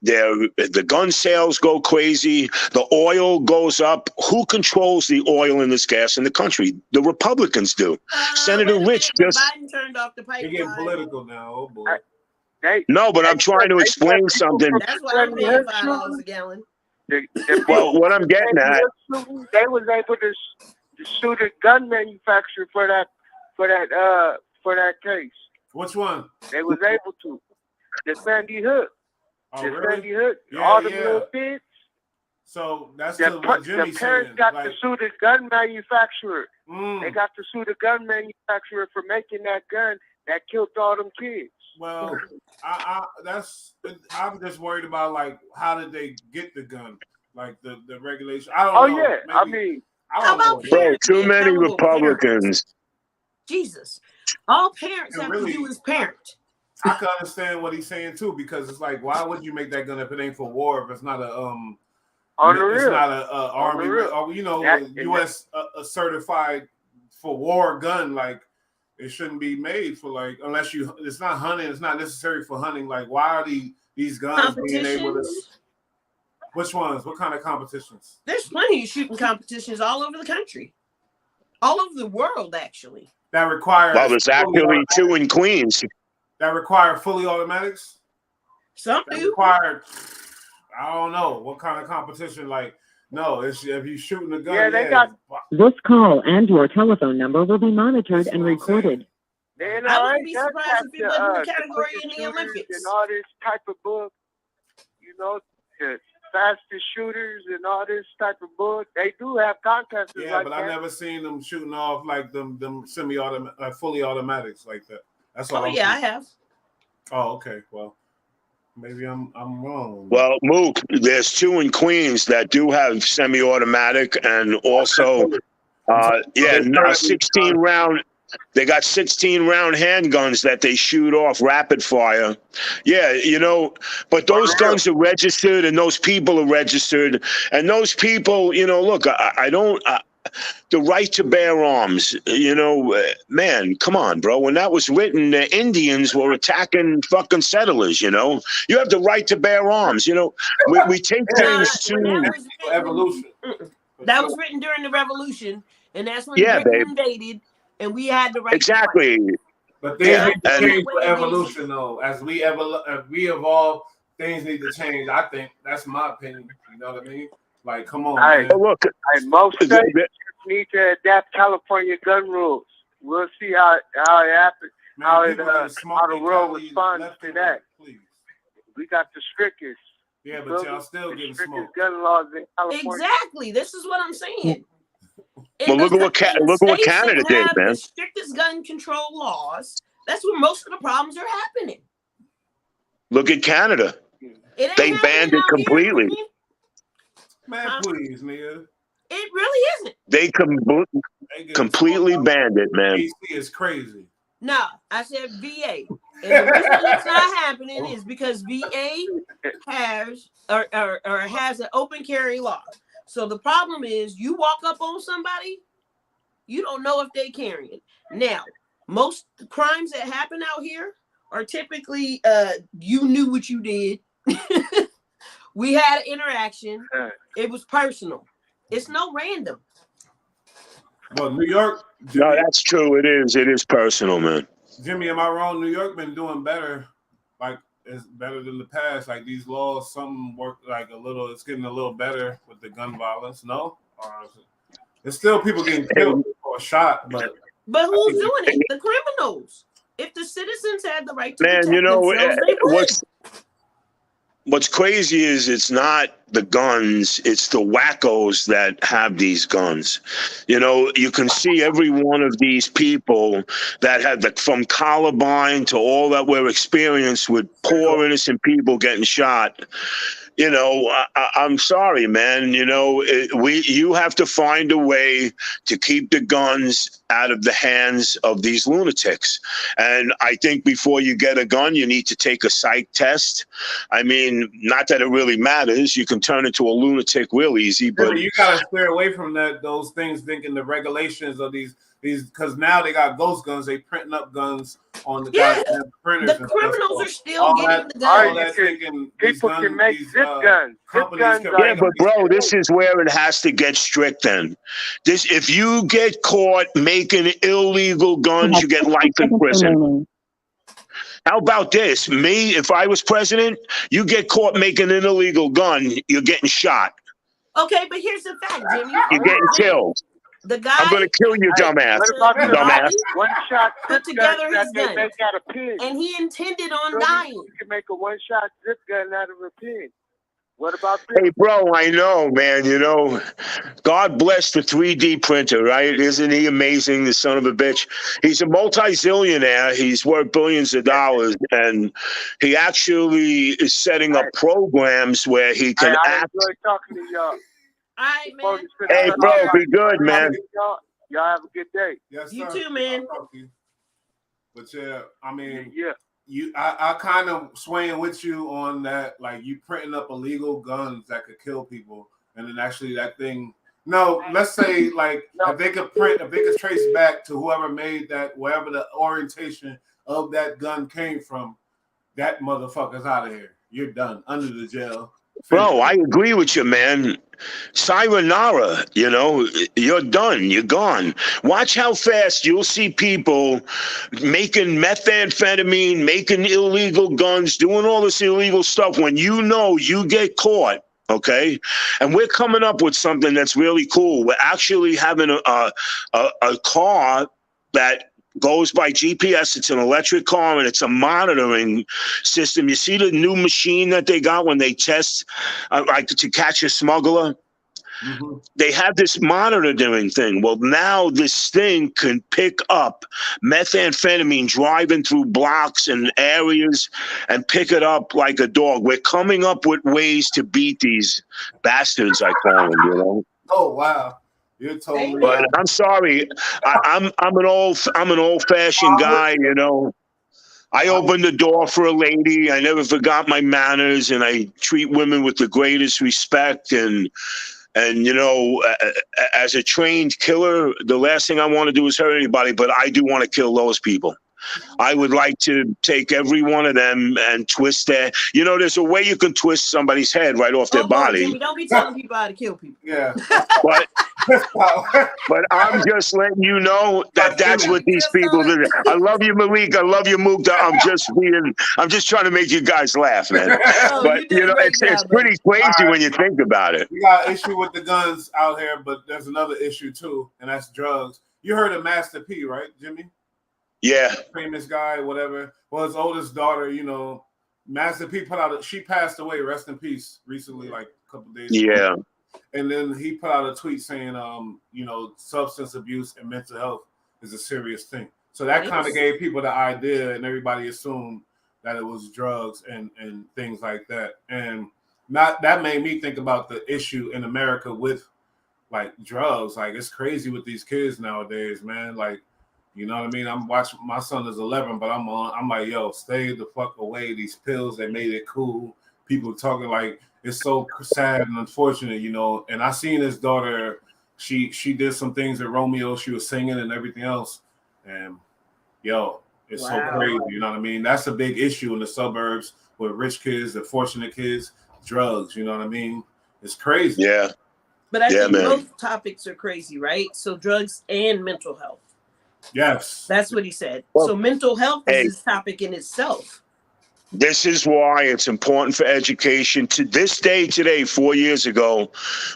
The gun sales go crazy. The oil goes up. Who controls the oil and this gas in the country? The Republicans do. Senator Wait a Rich minute, but just Biden turned off the we're getting pipeline. political now. Oh boy. no, but I'm trying to explain something. That's why I'm paying $5 a gallon. Well, what I'm getting at, they was able to sue the gun manufacturer for that case. Which one? They was able to. The Sandy Hook. Oh, The really? Sandy Hook. Yeah, all the yeah. little kids. So that's The what Jimmy's parents saying. got Like, to sue the gun manufacturer. mm, They got to sue the gun manufacturer for making that gun that killed all them kids. well, I'm just worried about like how did they get the gun, like the regulation. I don't know. Yeah, Maybe, I mean, I How don't know. about bro, parents too being many accountable parents? Republicans. Jesus. All parents And have really- to do is parent. I can understand what he's saying too, because it's like, why would you make that gun if it ain't for war? If it's not a on the it's real. not a army, real. or That- U.S. A certified for war gun. Like it shouldn't be made for like unless it's not hunting. It's not necessary for hunting. Like why are these guns being able to? Competitions. Which ones? What kind of competitions? There's plenty of shooting competitions all over the country. All over the world, actually. That require Well, there's actually two in Queens. that require fully automatics. Some That do. require I don't know what kind of competition. Like no, it's if you shooting a gun. Yeah, they got- This call and your telephone number will be monitored and recorded. Then, I wouldn't be that's surprised got if it wasn't in the category quickest in the shooters Olympics. and all this type of book. The fastest shooters and all this type of book. They do have contests Yeah, like but that. I never seen them shooting off like them semi-automatic, fully automatics like that. That's all. Oh, yeah, I have. Oh, okay. Well, maybe I'm wrong. Well, Mook, there's two in Queens that do have semi-automatic, and also, 16 round. They got 16 round handguns that they shoot off rapid fire. Yeah, but those guns are registered, and those people are registered, and those people, look, I don't. The right to bear arms, man, come on, bro. When that was written, the Indians were attacking fucking settlers, you have the right to bear arms, we take things to Evolution. That was written during the Revolution, and that's when Yeah, Britain invaded, and we had the right exactly. to fight. But things need to and- change for evolution, though. As we evolve, things need to change. I think that's my opinion. You know what I mean? Like, come on, Hey. man. But look, Most states need to adapt California gun rules. We'll see how it happens. Man, how people it, are smoking how the world Cali responds left to and that. right, please. We got the strictest. Yeah, but y'all still the getting strictest smoked. gun laws in California. Exactly. This is what I'm saying. Well, look at what Canada did, man. The strictest gun control laws. That's where most of the problems are happening. look at Canada. It ain't They happening banned it out here, completely. man. Man, please, nigga. It really isn't. They They getting completely smoked. banned it, man. DC is crazy. No, I said VA. And the reason it's not happening is because VA has or has an open carry law. So the problem is you walk up on somebody, you don't know if they carrying. Now, most crimes that happen out here are typically you knew what you did. We had an interaction. It was personal. It's no random. Well, New York, No, that's true. It is. It is personal, man. Jimmy, am I wrong? New York been doing better. Like it's better than the past. Like these laws, some work like a little. It's getting a little better with the gun violence. No, or is it, there's still people getting killed or shot. But who's doing it? The criminals. If the citizens had the right to Man, protect themselves, they would. What's crazy is it's not the guns, it's the wackos that have these guns. You can see every one of these people that had from Columbine to all that we're experienced with poor innocent people getting shot. you know, I'm sorry, man. You know, you have to find a way to keep the guns out of the hands of these lunatics. And I think before you get a gun, you need to take a psych test. I mean, not that it really matters. You can turn into a lunatic real easy, but you gotta steer away from those things, thinking the regulations of these because now they got ghost guns. They printing up guns on the goddamn printers. The criminals are still all getting that, the all guns. that thinking People these can make these, zip guns. Zip companies guns can are yeah, make but these- bro, this is where it has to get strict then. If you get caught making illegal guns, you get life in prison. How about this? Me, if I was president, you get caught making an illegal gun, you're getting shot. Okay, but here's the fact, Jimmy. You're getting killed. The guy. I'm gonna kill you, dumbass. What about the dumbass. body one shot put zip gun together that his they gun, make out of pins? and he intended on You dying. can make a one shot zip gun out of a pin. What about this? Hey, bro, I know, man. You know, God bless the 3D printer, right? Isn't he amazing, the son of a bitch? He's a multi-zillionaire. He's worth billions of dollars, and he actually is setting up programs where he can I act. enjoy talking to y'all. All right, man. Hey, bro, be good, man. Y'all have a good day. Yes, You sir. too, man. I'll talk to you. But yeah, I mean, Yeah. I kind of swaying with you on that. Like you printing up illegal guns that could kill people, and then actually that thing. No, let's say like if they could trace back to whoever made that, wherever the orientation of that gun came from, that motherfucker's out of here. You're done under the jail. Bro, I agree with you, man. Sayonara, you know, you're done. You're gone. Watch how fast you'll see people making methamphetamine, making illegal guns, doing all this illegal stuff when you know you get caught. Okay. And we're coming up with something that's really cool. We're actually having a car that goes by GPS. It's an electric car and it's a monitoring system. You see the new machine that they got when they test, like to catch a smuggler? Mm-hmm. They have this monitoring thing. Well, now this thing can pick up methamphetamine driving through blocks and areas and pick it up like a dog. We're coming up with ways to beat these bastards, I call them, you know? Oh, wow. You're totally. But I'm sorry. I'm an old-fashioned guy, you know. I opened the door for a lady. I never forgot my manners, and I treat women with the greatest respect. And you know, as a trained killer, the last thing I want to do is hurt anybody, but I do want to kill those people. I would like to take every one of them and twist their, you know, there's a way you can twist somebody's head right off their body. Jimmy, don't be telling people how to kill people. Yeah. But I'm just letting you know that that's what these people do. I love you, Malik. I love you, Mukta. I'm just trying to make you guys laugh, man. But you know, it's pretty crazy when you think about it. We got an issue with the guns out here, but there's another issue too, and that's drugs. You heard of Master P, right, Jimmy? Yeah. Famous guy, whatever. Well, his oldest daughter, you know, Master P she passed away, rest in peace, recently, like a couple days ago. Yeah. And then he put out a tweet saying, you know, substance abuse and mental health is a serious thing. So that kind of gave people the idea, and everybody assumed that it was drugs and things like that. And that made me think about the issue in America with like drugs. Like it's crazy with these kids nowadays, man. Like, you know what I mean? I'm watching, my son is 11, but I'm like, yo, stay the fuck away. These pills, they made it cool. People talking like it's so sad and unfortunate, you know. And I seen his daughter, she did some things at Romeo. She was singing and everything else. And yo, it's so crazy, you know what I mean? That's a big issue in the suburbs with rich kids, the fortunate kids, drugs, you know what I mean? It's crazy. Yeah. But I think both topics are crazy, right? So drugs and mental health. Yes. That's what he said. Well, so mental health is this topic in itself. This is why it's important for education. To this day today, 4 years ago,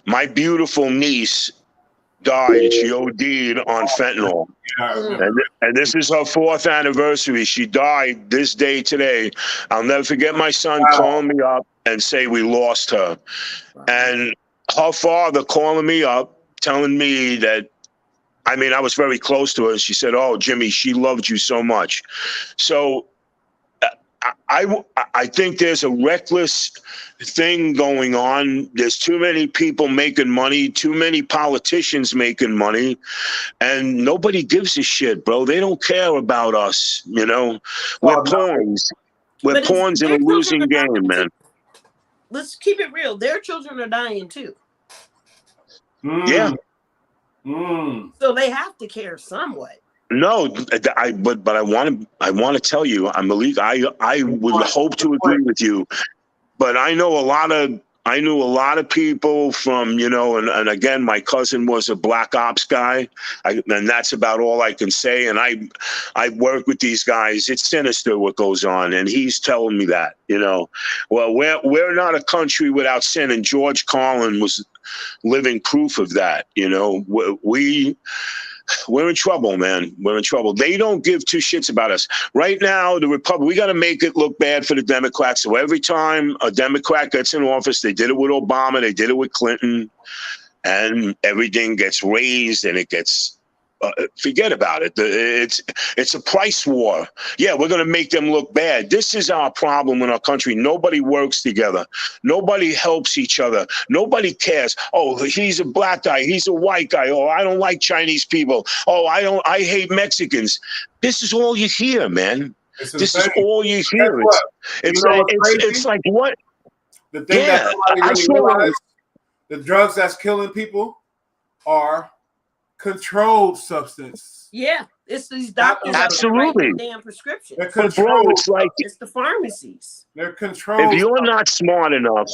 my beautiful niece died. She OD'd on fentanyl. And this is her 4th anniversary. She died this day today. I'll never forget my son calling me up and say we lost her. And her father calling me up, telling me that, I mean, I was very close to her. And she said, oh, Jimmy, she loved you so much. So I think there's a reckless thing going on. There's too many people making money, too many politicians making money, and nobody gives a shit, bro. They don't care about us, you know. We're pawns. We're But it's, pawns in a their children losing are game, dying man. too. Let's keep it real. Their children are dying too. Yeah. So they have to care somewhat. No, but I want to tell you, Malik, I would hope to agree with you, but I knew a lot of people from, you know, and again, my cousin was a black ops guy, and that's about all I can say. And I work with these guys. It's sinister what goes on, and he's telling me that, you know. Well, we're not a country without sin, and George Carlin was living proof of that. You know, we're in trouble, man. We're in trouble. They don't give two shits about us. Right now, the Republic, we got to make it look bad for the Democrats. So every time a Democrat gets in office, they did it with Obama, they did it with Clinton, and everything gets raised and it gets, forget about it. It's a price war. Yeah, we're going to make them look bad. This is our problem in our country. Nobody works together. Nobody helps each other. Nobody cares. Oh, he's a black guy. He's a white guy. Oh, I don't like Chinese people. Oh, I hate Mexicans. This is all you hear, man. This is all you hear. It's like what? The thing that nobody really realized, the drugs that's killing people are controlled substance. Yeah, it's these doctors absolutely damn prescriptions. They're controlled. Bro, it's like it's the pharmacies. They're controlled. If you're not smart enough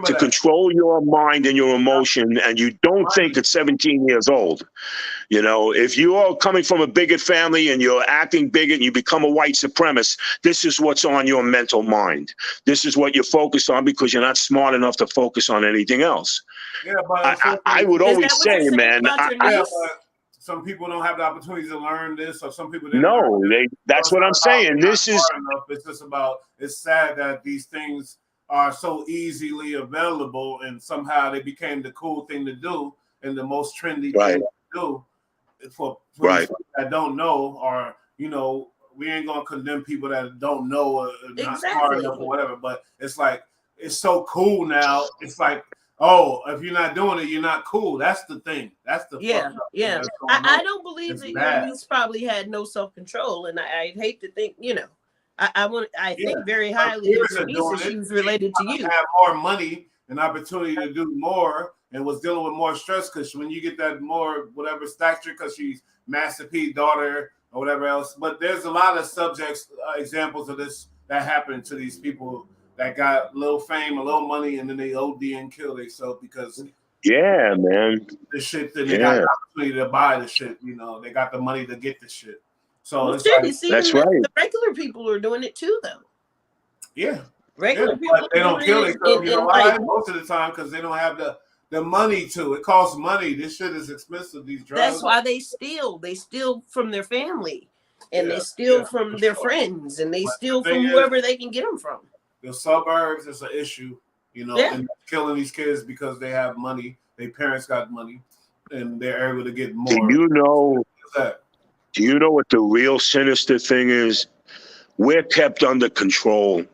to control your mind and your emotion, and you don't think at 17 years old, you know, if you are coming from a bigot family and you're acting bigot and you become a white supremacist, this is what's on your mental mind. This is what you're focused on because you're not smart enough to focus on anything else. Yeah, but I would always say, man, but some people don't have the opportunity to learn this, or some people didn't. No, that's what I'm saying. This is it's just about. It's sad that these things are so easily available, and somehow they became the cool thing to do and the most trendy thing to do. For people that don't know, or you know, we ain't gonna condemn people that don't know or not smart enough or whatever. But it's like it's so cool now. It's like, oh, if you're not doing it, you're not cool. That's the thing. That's the yeah. I don't believe that he's probably had no self-control, and I hate to think, you know, I think very highly of these issues related to you. Have more money and opportunity to do more, and was dealing with more stress because when you get that more whatever stature, because she's Master P's daughter or whatever else. But there's a lot of subjects, examples of this that happened to these people that got a little fame, a little money, and then they OD and kill themselves because man, the shit that they got the opportunity to buy the shit. You know, they got the money to get the shit. So well, it's shit, like, see, that's right. The regular people are doing it too, though. Yeah, regular people. But they don't kill themselves. You know why? Most of the time, because they don't have the money to. It costs money. This shit is expensive. These drugs. That's why they steal. They steal from their family, and they steal from their friends, and they steal from whoever they can get them from. The suburbs is an issue, you know, and killing these kids because they have money. Their parents got money, and they're able to get more. Do you know what the real sinister thing is? We're kept under control.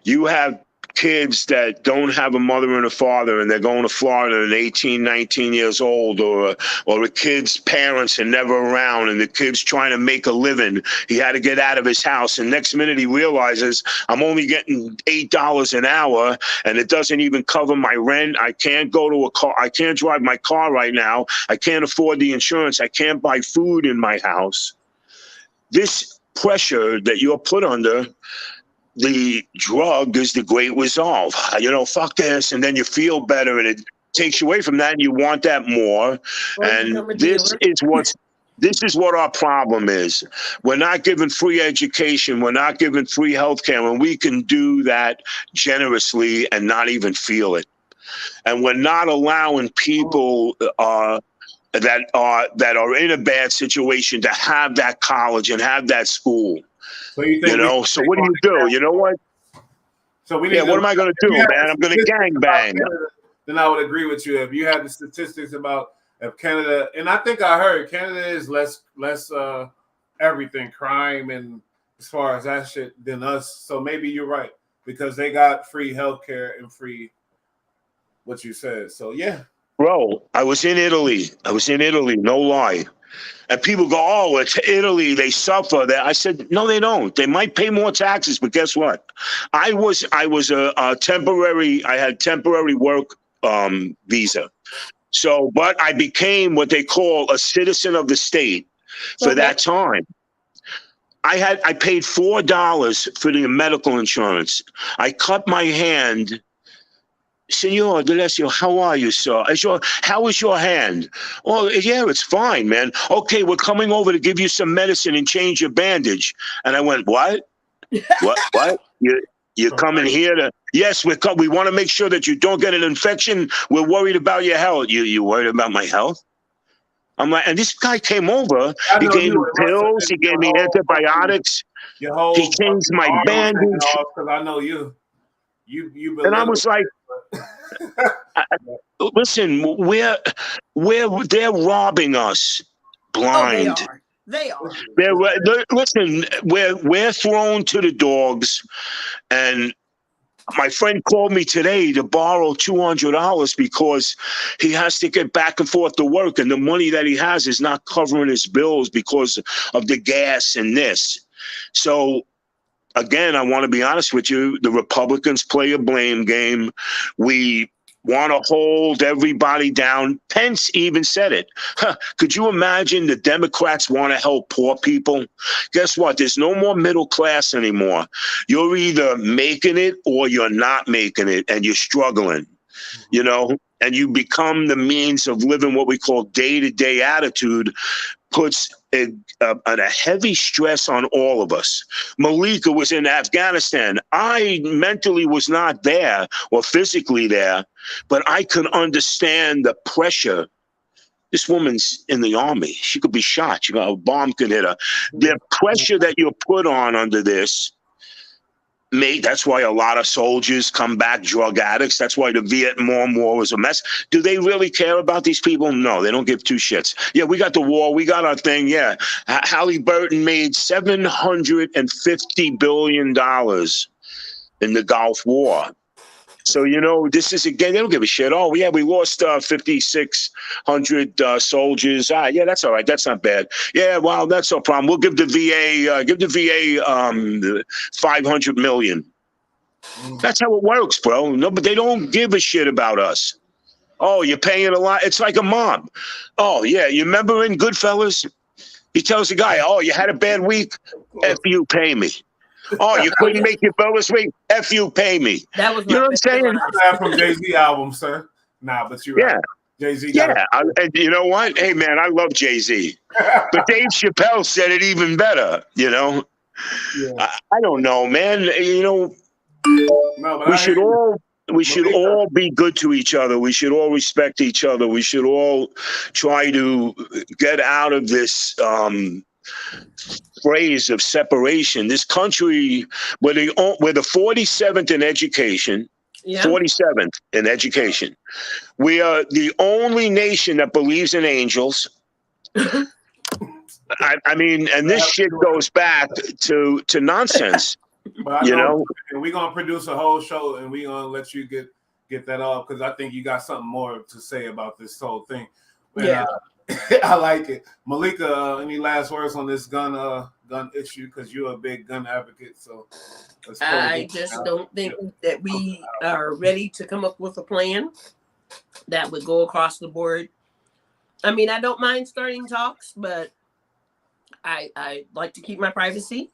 You have kids that don't have a mother and a father, and they're going to Florida and 18, 19 years old, or the kid's parents are never around, and the kid's trying to make a living. He had to get out of his house, and next minute he realizes, I'm only getting $8 an hour, and it doesn't even cover my rent. I can't go to a car. I can't drive my car right now. I can't afford the insurance. I can't buy food in my house. This pressure that you're put under, the drug is the great resolve. You know, fuck this, and then you feel better, and it takes you away from that, and you want that more. And this is what our problem is. We're not given free education. We're not given free healthcare, and we can do that generously and not even feel it. And we're not allowing people that are in a bad situation to have that college and have that school. So you think so what do? You know what? So what am I going to do, man? I'm going to gang bang. Then I would agree with you. If you had the statistics about if Canada, and I think I heard Canada is less everything, crime and as far as that shit than us. So maybe you're right because they got free healthcare and free what you said. So yeah. Bro, I was in Italy. No lie. And people go, oh, it's Italy. They suffer. I said, no, they don't. They might pay more taxes, but guess what? I was a temporary. I had temporary work visa. So, but I became what they call a citizen of the state for that time. I paid $4 for the medical insurance. I cut my hand. Senor D'Alessio, how are you, sir? How is your hand? Oh, yeah, it's fine, man. Okay, we're coming over to give you some medicine and change your bandage. And I went, what? What? You're coming here to? Yes, we want to make sure that you don't get an infection. We're worried about your health. You worried about my health? I'm like, and this guy came over. He gave me pills. He gave me antibiotics. He changed my bandage. Because I know you. And I was like, listen, they're robbing us blind. Oh, they are. Listen, we're thrown to the dogs, and my friend called me today to borrow $200 because he has to get back and forth to work, and the money that he has is not covering his bills because of the gas and this. So again, I want to be honest with you. The Republicans play a blame game. We want to hold everybody down. Pence even said it. Could you imagine the Democrats want to help poor people? Guess what? There's no more middle class anymore. You're either making it or you're not making it, and you're struggling, you know, and you become the means of living what we call day-to-day attitude, puts a heavy stress on all of us. Makeeka was in Afghanistan. I mentally was not there or physically there, but I could understand the pressure. This woman's in the army. She could be shot. A bomb could hit her. The pressure that you're put on under this, mate, that's why a lot of soldiers come back drug addicts. That's why the Vietnam War was a mess. Do they really care about these people? No, they don't give two shits. Yeah, we got the war. We got our thing. Yeah. Halliburton made $750 billion in the Gulf War. So, you know, this is, again, they don't give a shit. Oh, yeah, we lost 5,600 soldiers. Yeah, that's all right. That's not bad. Yeah, well, that's no problem. We'll give the VA, $500 million. That's how it works, bro. No, but they don't give a shit about us. Oh, you're paying a lot. It's like a mob. Oh, yeah, you remember in Goodfellas? He tells the guy, oh, you had a bad week? F you, pay me. Oh, you couldn't make your bill this week? F you, pay me. That was you know what I'm saying? That's from Jay-Z album, sir. Nah, but you're right. Jay-Z. Yeah, and you know what? Hey, man, I love Jay-Z. But Dave Chappelle said it even better, you know? Yeah. I don't know, man. You know, we should all be good to each other. We should all respect each other. We should all try to get out of this phrase of separation. This country, we're the 47th in education, 47th in education. We are the only nation that believes in angels. I mean, and this shit goes back to nonsense. But you know, we're gonna produce a whole show, and we're gonna let you get that off because I think you got something more to say about this whole thing. And, I like it. Makeeka, any last words on this gun issue? Because you're a big gun advocate. So I just don't think that we are ready to come up with a plan that would go across the board. I mean, I don't mind starting talks, but I like to keep my privacy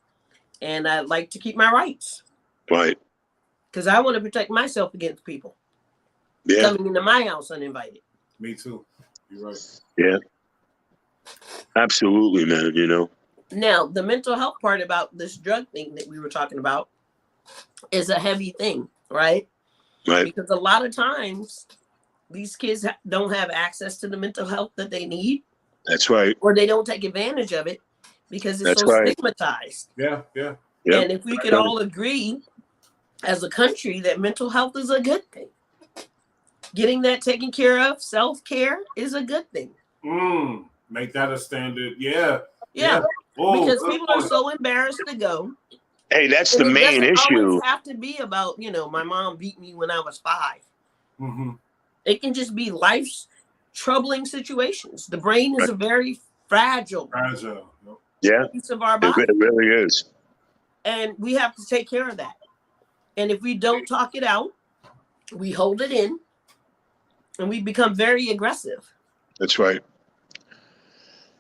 and I like to keep my rights. Right. Because I want to protect myself against people coming into my house uninvited. Me too. You're right. Yeah. Absolutely, man, you know. Now, the mental health part about this drug thing that we were talking about is a heavy thing, right? Right. Because a lot of times these kids don't have access to the mental health that they need. That's right. Or they don't take advantage of it because it's stigmatized. Yeah. And if we could all agree as a country that mental health is a good thing, getting that taken care of, self-care is a good thing. Make that a standard. Yeah. because people are so embarrassed to go. Hey, that's And the it main doesn't issue. always have to be about, my mom beat me when I was 5. Mm-hmm. It can just be life's troubling situations. The brain is a very fragile Yeah, piece of our it body. really is. And we have to take care of that. And if we don't talk it out, we hold it in and we become very aggressive. That's right.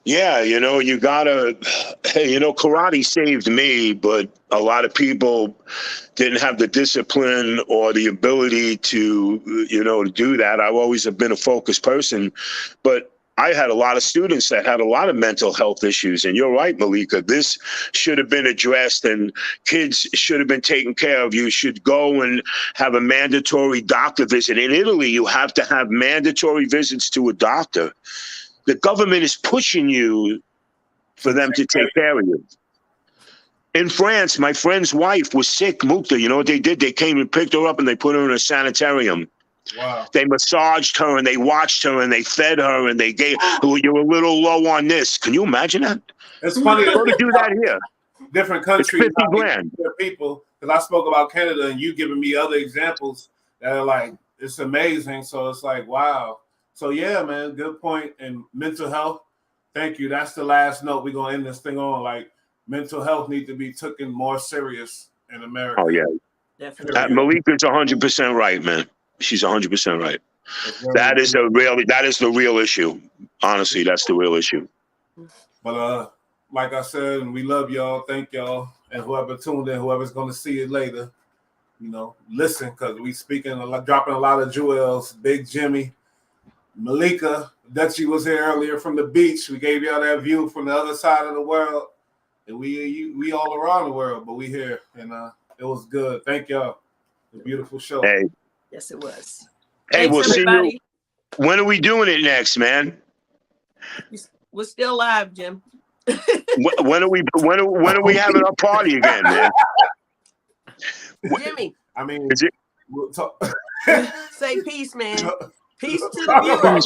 Yeah, you gotta, karate saved me, but a lot of people didn't have the discipline or the ability to, to do that. I've always have been a focused person, but I had a lot of students that had a lot of mental health issues. And you're right, Makeeka, this should have been addressed and kids should have been taken care of. You should go and have a mandatory doctor visit. In Italy, you have to have mandatory visits to a doctor. The government is pushing you for them to take care of you. In France, my friend's wife was sick, Mukta. You know what they did? They came and picked her up and they put her in a sanitarium. Wow. They massaged her and they watched her and they fed her and they gave, you're a little low on this. Can you imagine that? It's funny. Go to do that here. Different countries, it's 50 grand. People, because I spoke about Canada and you giving me other examples that are like, it's amazing. So it's like, wow. So yeah, man, good point. And mental health, thank you. That's the last note we're gonna end this thing on. Like, mental health needs to be taken more serious in America. Oh yeah, definitely. Makeeka's 100% right, man. She's 100% right. That is the real issue. Honestly, that's the real issue. But like I said, and we love y'all. Thank y'all, and whoever tuned in, whoever's gonna see it later, listen, because we dropping a lot of jewels. Big Jimmy. Makeeka, Dutchy was here earlier from the beach. We gave y'all that view from the other side of the world. And we all around the world, but we here. And it was good. Thank y'all. A beautiful show. Hey. Yes, it was. Hey, Thanks, we'll everybody. see you. When are we doing it next, man? We're still live, Jim. When are we having our party again, man? Jimmy. I mean, is it? we'll talk. Say peace, man. Peace to the viewers.